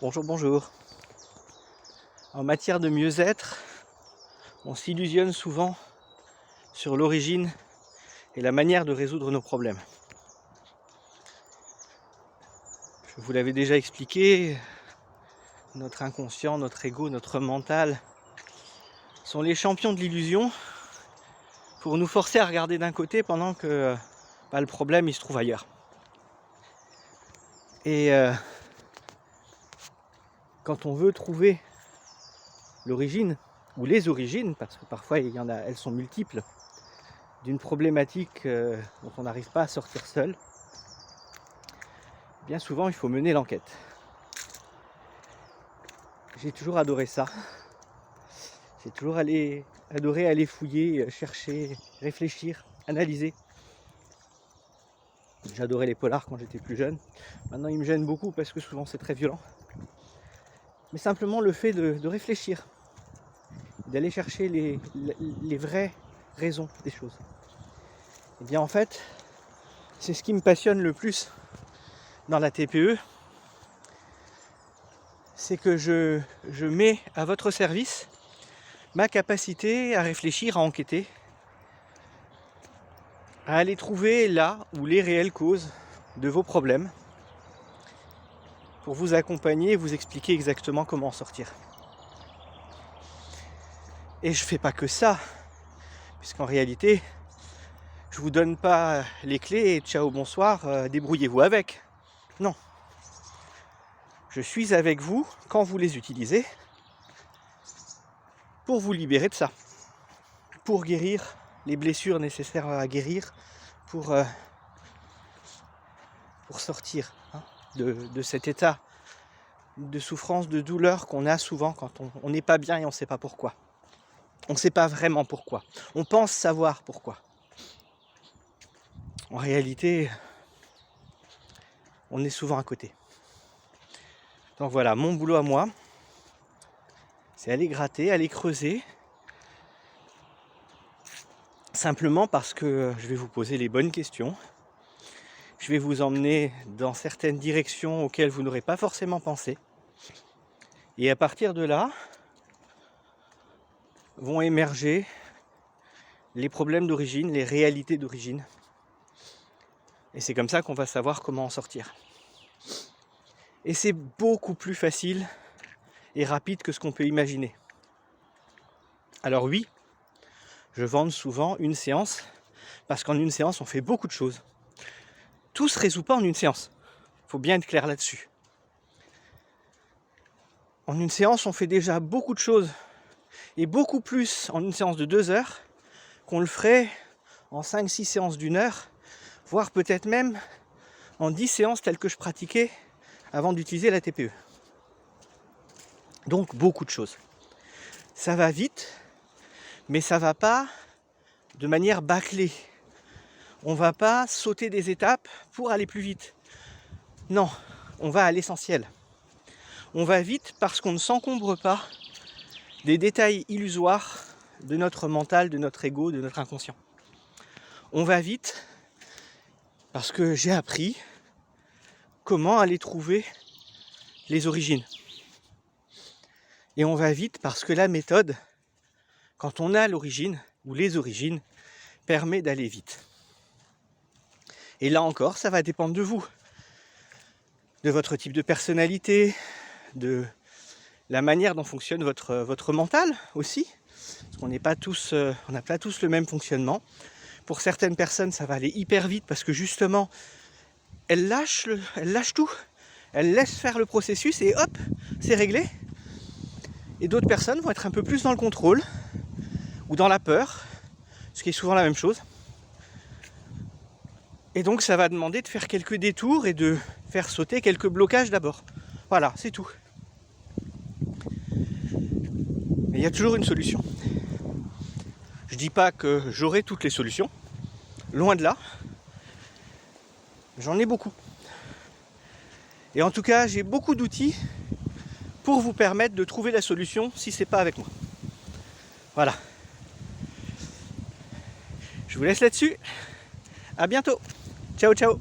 Bonjour, bonjour. En matière de mieux-être, on s'illusionne souvent sur l'origine et la manière de résoudre nos problèmes. Je vous l'avais déjà expliqué, notre inconscient, notre ego, notre mental sont les champions de l'illusion pour nous forcer à regarder d'un côté pendant que le problème il se trouve ailleurs. Et quand on veut trouver l'origine, ou les origines, parce que parfois elles sont multiples, d'une problématique dont on n'arrive pas à sortir seul, bien souvent il faut mener l'enquête. J'ai toujours adoré ça. J'ai toujours adoré aller fouiller, chercher, réfléchir, analyser. J'adorais les polars quand j'étais plus jeune. Maintenant ils me gênent beaucoup parce que souvent c'est très violent. Mais simplement le fait de réfléchir, d'aller chercher les vraies raisons des choses. Et bien en fait, c'est ce qui me passionne le plus dans la TPE, c'est que je mets à votre service ma capacité à réfléchir, à enquêter, à aller trouver là où les réelles causes de vos problèmes, pour vous accompagner et vous expliquer exactement comment en sortir. Et je fais pas que ça, puisqu'en réalité, je vous donne pas les clés et ciao bonsoir, débrouillez-vous avec. Non. Je suis avec vous quand vous les utilisez pour vous libérer de ça, pour guérir les blessures nécessaires à guérir, pour sortir de cet état de souffrance, de douleur qu'on a souvent quand on n'est pas bien et on ne sait pas pourquoi. On ne sait pas vraiment pourquoi. On pense savoir pourquoi. En réalité, on est souvent à côté. Donc voilà, mon boulot à moi, c'est aller gratter, aller creuser, simplement parce que je vais vous poser les bonnes questions. Je vais vous emmener dans certaines directions auxquelles vous n'aurez pas forcément pensé. Et à partir de là, vont émerger les problèmes d'origine, les réalités d'origine. Et c'est comme ça qu'on va savoir comment en sortir. Et c'est beaucoup plus facile et rapide que ce qu'on peut imaginer. Alors oui, je vante souvent une séance, parce qu'en une séance, on fait beaucoup de choses. Tout ne se résout pas en une séance. Il faut bien être clair là-dessus. En une séance, on fait déjà beaucoup de choses, et beaucoup plus en une séance de 2 heures qu'on le ferait en 5-6 séances d'1 heure, voire peut-être même en 10 séances telles que je pratiquais avant d'utiliser la TPE. Donc beaucoup de choses. Ça va vite, mais ça va pas de manière bâclée. On va pas sauter des étapes pour aller plus vite. Non, on va à l'essentiel. On va vite parce qu'on ne s'encombre pas des détails illusoires de notre mental, de notre ego, de notre inconscient. On va vite parce que j'ai appris comment aller trouver les origines. Et on va vite parce que la méthode, quand on a l'origine ou les origines, permet d'aller vite. Et là encore, ça va dépendre de vous, de votre type de personnalité, de la manière dont fonctionne votre mental aussi. Parce qu'on n'a pas tous le même fonctionnement. Pour certaines personnes, ça va aller hyper vite parce que justement, elles lâchent tout. Elles laissent faire le processus et hop, c'est réglé. Et d'autres personnes vont être un peu plus dans le contrôle ou dans la peur, ce qui est souvent la même chose. Et donc ça va demander de faire quelques détours et de faire sauter quelques blocages d'abord. Voilà, c'est tout. Mais il y a toujours une solution. Je dis pas que j'aurai toutes les solutions, loin de là. J'en ai beaucoup. Et en tout cas, j'ai beaucoup d'outils pour vous permettre de trouver la solution si c'est pas avec moi. Voilà. Je vous laisse là-dessus. À bientôt. Ciao, ciao.